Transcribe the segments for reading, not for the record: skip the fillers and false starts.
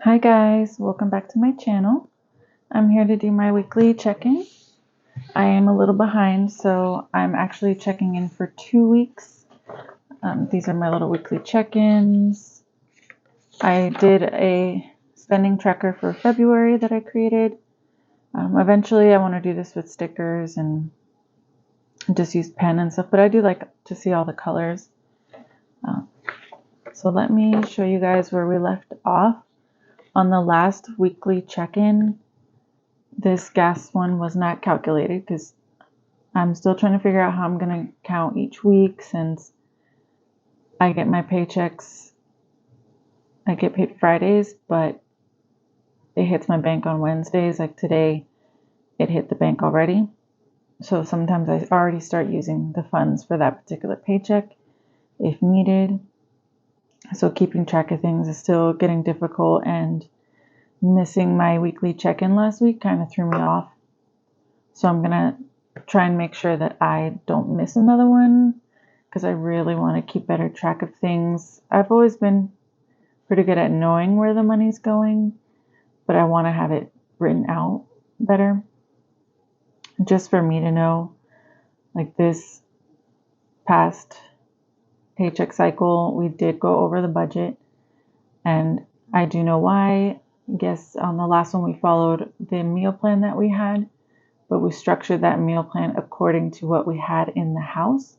Hi guys, welcome back to my channel. I'm here to do my weekly check-in. I am a little behind, so I'm actually checking in for 2 weeks. These are my little weekly check-ins. I did a spending tracker for February that I created. Eventually I want to do this with stickers and just use pen and stuff, but I do like to see all the colors. So let me show you guys where we left off. On the last weekly check-in, this gas one was not calculated because I'm still trying to figure out how I'm going to count each week since I get my paychecks. I get paid Fridays, but it hits my bank on Wednesdays. Like today, it hit the bank already. So sometimes I already start using the funds for that particular paycheck if needed. So keeping track of things is still getting difficult, and missing my weekly check-in last week kind of threw me off. So I'm going to try and make sure that I don't miss another one because I really want to keep better track of things. I've always been pretty good at knowing where the money's going, but I want to have it written out better just for me to know. Like this past paycheck cycle, we did go over the budget, and I do know why. I guess on the last one we followed the meal plan that we had, but we structured that meal plan according to what we had in the house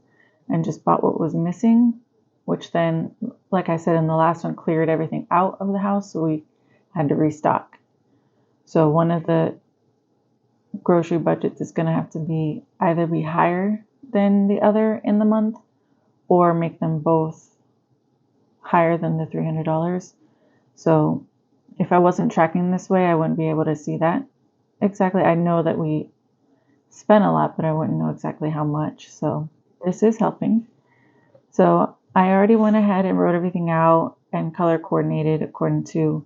and just bought what was missing, which then, like I said in the last one, cleared everything out of the house, so we had to restock. So one of the grocery budgets is going to have to be either be higher than the other in the month or make them both higher than the $300. So if I wasn't tracking this way, I wouldn't be able to see that exactly. I know that we spent a lot, but I wouldn't know exactly how much. So this is helping. So I already went ahead and wrote everything out and color coordinated according to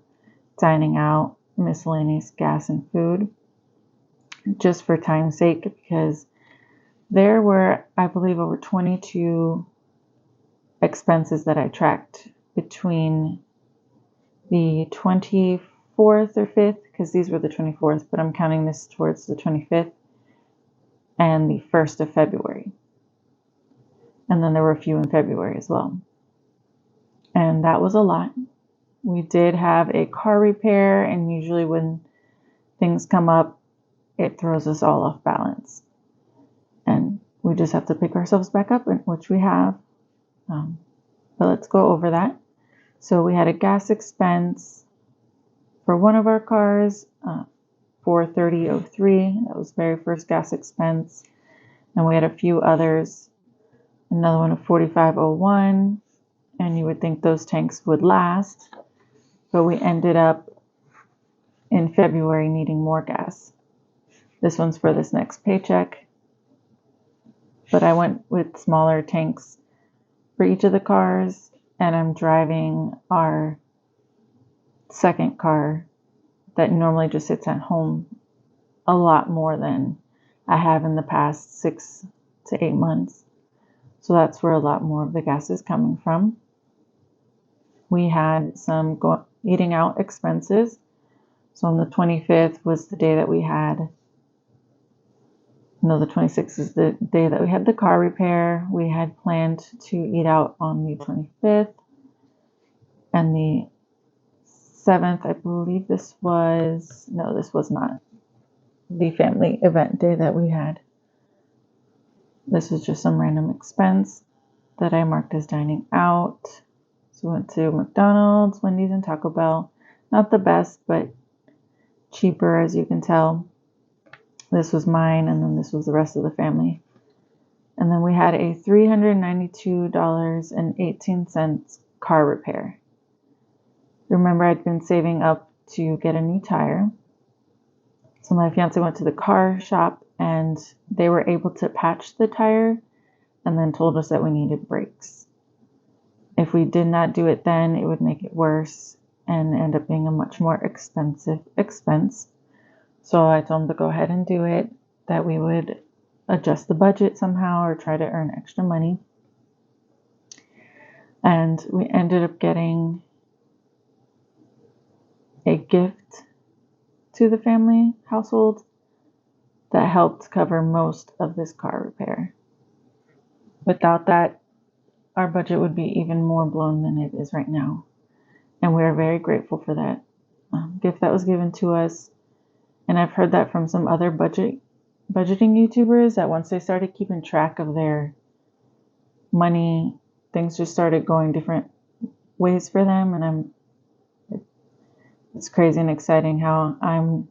dining out, miscellaneous gas, and food, just for time's sake, because there were, I believe, over 22 expenses that I tracked between the 24th or 5th, because these were the 24th, but I'm counting this towards the 25th, and the 1st of February. And then there were a few in February as well. And that was a lot. We did have a car repair, and usually when things come up, it throws us all off balance. And we just have to pick ourselves back up, which we have. But let's go over that. So we had a gas expense for one of our cars, $430.03. That was the very first gas expense. And we had a few others. Another one of $45.01. And you would think those tanks would last, but we ended up in February needing more gas. This one's for this next paycheck, but I went with smaller tanks for each of the cars, and I'm driving our second car that normally just sits at home a lot more than I have in the past 6 to 8 months. So that's where a lot more of the gas is coming from. We had some eating out expenses. So on the 25th was the day that we had, no, the 26th is the day that we had the car repair. We had planned to eat out on the 25th. And the 7th, I believe this was not the family event day that we had. This was just some random expense that I marked as dining out. So we went to McDonald's, Wendy's, and Taco Bell. Not the best, but cheaper, as you can tell. This was mine, and then this was the rest of the family. And then we had a $392.18 car repair. Remember, I'd been saving up to get a new tire. So my fiance went to the car shop, and they were able to patch the tire and then told us that we needed brakes. If we did not do it then, it would make it worse and end up being a much more expensive expense. So I told him to go ahead and do it, that we would adjust the budget somehow or try to earn extra money. And we ended up getting a gift to the family household that helped cover most of this car repair. Without that, our budget would be even more blown than it is right now. And we are very grateful for that gift that was given to us. And I've heard that from some other budgeting YouTubers, that once they started keeping track of their money, things just started going different ways for them. And it's crazy and exciting how I'm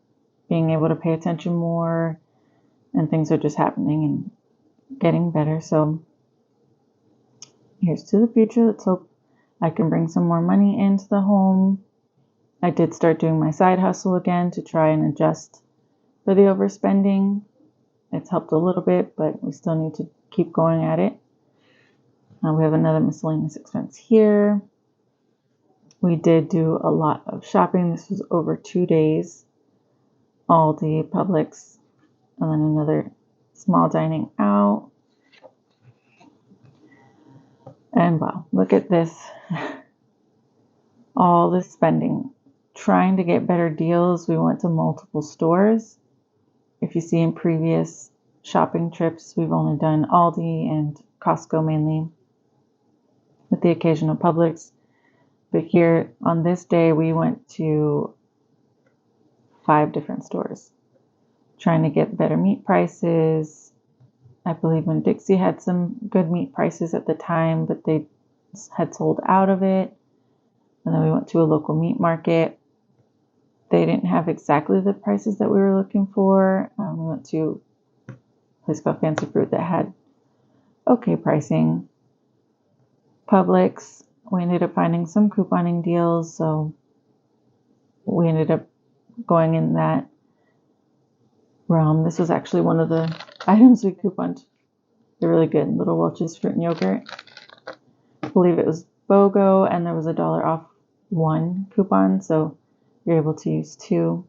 being able to pay attention more, and things are just happening and getting better. So here's to the future. Let's hope I can bring some more money into the home. I did start doing my side hustle again to try and adjust for the overspending. It's helped a little bit, but we still need to keep going at it. We have another miscellaneous expense here. We did do a lot of shopping. This was over 2 days. Aldi, Publix, and then another small dining out. And wow, look at this. All this spending. Trying to get better deals. We went to multiple stores. If you see in previous shopping trips, we've only done Aldi and Costco mainly, with the occasional Publix. But here on this day, we went to 5 different stores, trying to get better meat prices. I believe when Dixie had some good meat prices at the time, but they had sold out of it. And then we went to a local meat market. They didn't have exactly the prices that we were looking for. We went to a place called Fancy Fruit that had okay pricing. Publix, we ended up finding some couponing deals, so we ended up going in that realm. This was actually one of the items we couponed. They're really good. Little Welch's fruit and yogurt. I believe it was BOGO, and there was $1 off 1 coupon, so you're able to use 2.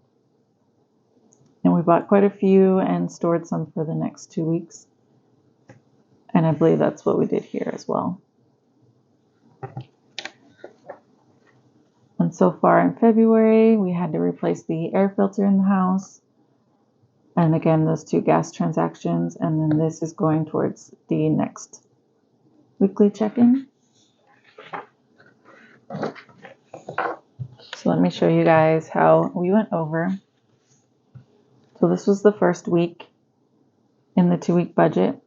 And we bought quite a few and stored some for the next 2 weeks. And I believe that's what we did here as well. And so far in February, we had to replace the air filter in the house. And again, those 2 gas transactions. And then this is going towards the next weekly check-in. So let me show you guys how we went over. So this was the first week in the 2-week budget.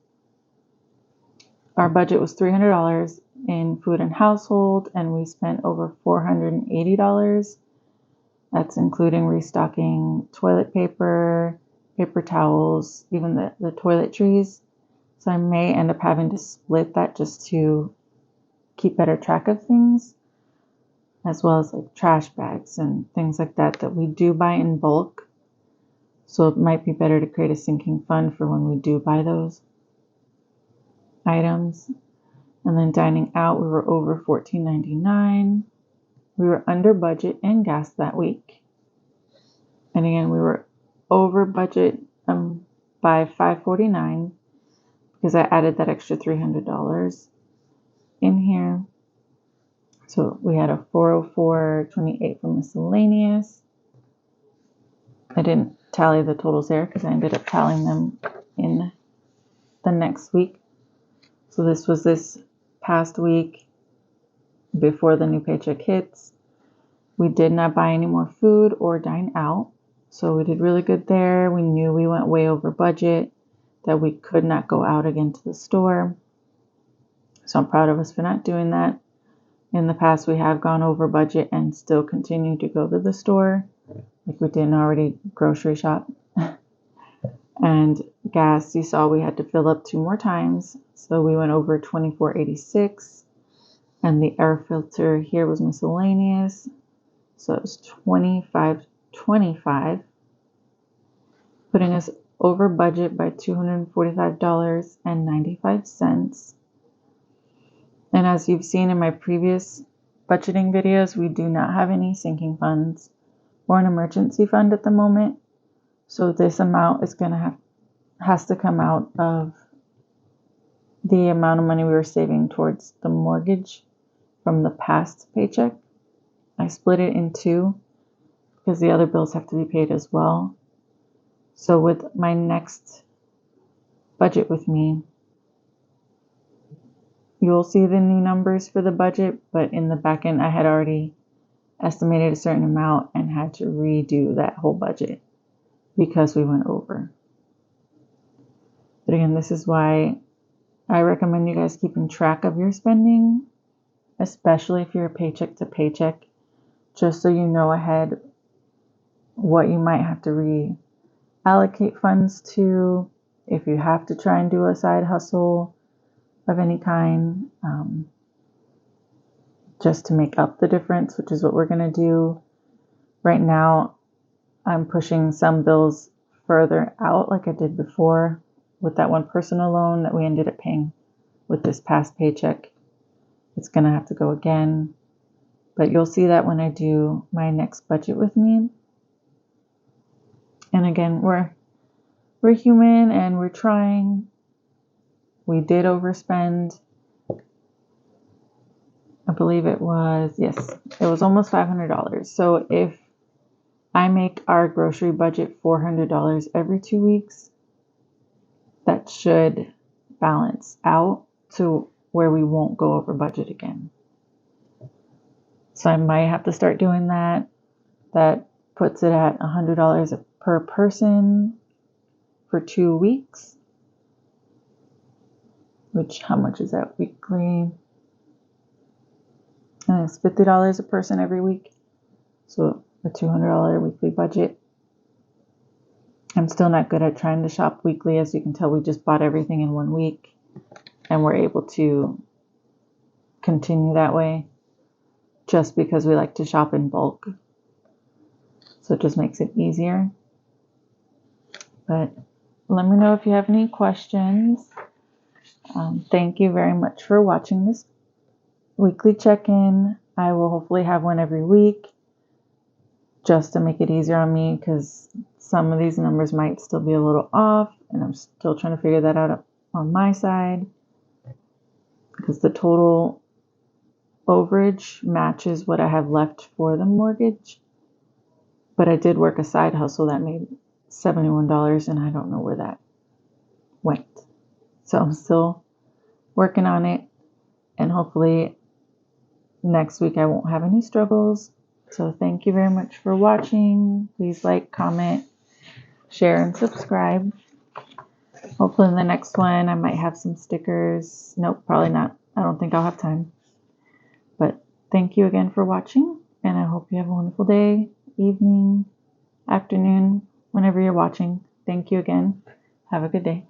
Our budget was $300 in food and household, and we spent over $480. That's including restocking toilet paper, paper towels, even the toiletries. So I may end up having to split that just to keep better track of things, as well as like trash bags and things like that we do buy in bulk. So it might be better to create a sinking fund for when we do buy those items. And then dining out, we were over $14.99. We were under budget in gas that week. And again, we were over budget by $5.49 because I added that extra $300 in here. So we had a $404.28 for miscellaneous. I didn't tally the totals there because I ended up tallying them in the next week. So this was this past week before the new paycheck hits. We did not buy any more food or dine out. So we did really good there. We knew we went way over budget, that we could not go out again to the store. So I'm proud of us for not doing that. In the past, we have gone over budget and still continue to go to the store, like we didn't already grocery shop. And gas, you saw we had to fill up 2 more times. So we went over $24.86. And the air filter here was miscellaneous. So it was $25.25, putting us over budget by $245.95. And as you've seen in my previous budgeting videos, we do not have any sinking funds or an emergency fund at the moment. So this amount is has to come out of the amount of money we were saving towards the mortgage from the past paycheck. I split it in 2. because the other bills have to be paid as well. So with my next budget with me, you'll see the new numbers for the budget, but in the back end, I had already estimated a certain amount and had to redo that whole budget because we went over. But again, this is why I recommend you guys keeping track of your spending, especially if you're paycheck to paycheck, just so you know ahead what you might have to reallocate funds to, if you have to try and do a side hustle of any kind, just to make up the difference, which is what we're going to do. Right now, I'm pushing some bills further out like I did before with that one personal loan that we ended up paying with this past paycheck. It's going to have to go again, but you'll see that when I do my next budget with me. And again, we're human and we're trying. We did overspend. I believe it was almost $500. So if I make our grocery budget $400 every 2 weeks, that should balance out to where we won't go over budget again. So I might have to start doing that. That puts it at $100 per person for 2 weeks. Which, how much is that weekly? And it's $50 a person every week. So a $200 weekly budget. I'm still not good at trying to shop weekly. As you can tell, we just bought everything in 1 week and we're able to continue that way just because we like to shop in bulk. So it just makes it easier. But let me know if you have any questions. Thank you very much for watching this weekly check-in. I will hopefully have one every week just to make it easier on me because some of these numbers might still be a little off and I'm still trying to figure that out on my side because the total overage matches what I have left for the mortgage. But I did work a side hustle that made $71 and I don't know where that went. So I'm still working on it and hopefully next week I won't have any struggles. So thank you very much for watching. Please like, comment, share, and subscribe. Hopefully in the next one I might have some stickers. Nope, probably not. I don't think I'll have time. But thank you again for watching and I hope you have a wonderful day, evening, afternoon, whenever you're watching. Thank you again. Have a good day.